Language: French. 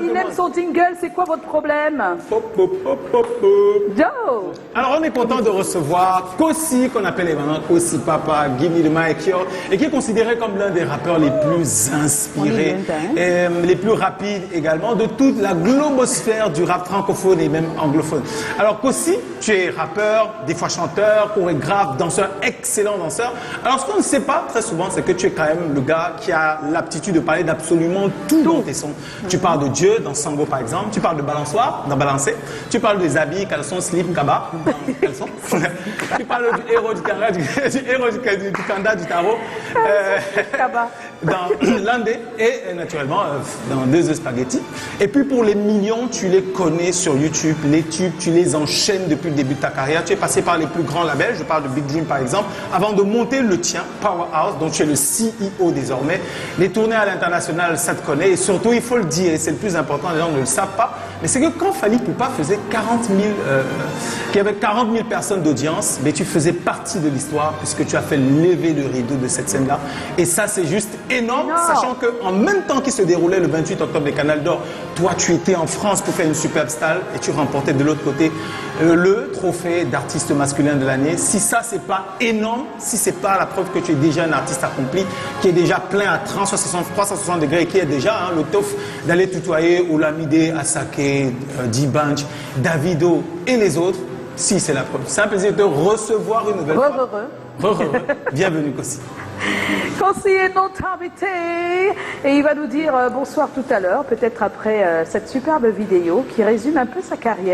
il aime son jingle, c'est quoi votre problème? Joe. Alors on est content de recevoir Kosi, qu'on appelle évidemment Kosi Papa, Gimme the Mic Yo, et qui est considéré comme l'un des rappeurs les plus inspirés, et les plus rapides également, de toute la globosphère du rap francophone et même anglophone. Alors Kosi, tu es rappeur, des fois chanteur, chorégraphe, danseur, excellent danseur. Alors ce qu'on ne sait pas très souvent, c'est que tu es quand même le gars qui a l'aptitude de parler d'absolument tout dans tes sons. Tu parles de Dieu dans Sango par exemple, tu parles de balançoire dans Balancer, tu parles des habits, caleçons, slip, kaba dans Caleçon, tu parles du héros du Kanda, du Kanda, du tarot, dans Landé et naturellement dans Deux œufs spaghetti. Et puis pour les millions, tu les connais sur YouTube, les tubes, tu les enchaînes depuis le début de ta carrière. Tu es passé par les plus grands labels, je parle de Big Dream par exemple, avant de monter le tien, Powerhouse, dont tu es le CEO désormais. Les tournées à l'international, ça te connaît. Et surtout, il faut le dire, et c'est le plus important, les gens ne le savent pas, mais c'est que quand Fally Poupa faisait 40 000, qu'il y avait 40 000 personnes d'audience, mais tu faisais partie de l'histoire puisque tu as fait lever le rideau de cette scène-là. Et ça, c'est juste énorme, sachant qu'en même temps qu'il se déroulait le 28 octobre des Canals d'Or, toi, tu étais en France pour faire une superbe stalle et tu remportais de l'autre côté le trophée d'artiste masculin de l'année. Si ça, c'est pas énorme, si c'est pas la preuve que tu es déjà un artiste accompli, qui est déjà plein à 360 degrés et qui est déjà le tof d'aller tutoyer Olamide, Asake, D-Bunch, Davido et les autres, si c'est la preuve. C'est un plaisir de te recevoir une nouvelle fois. Bienvenue, Kosi. Kosi est notre invité et il va nous dire bonsoir tout à l'heure, peut-être après cette superbe vidéo qui résume un peu sa carrière.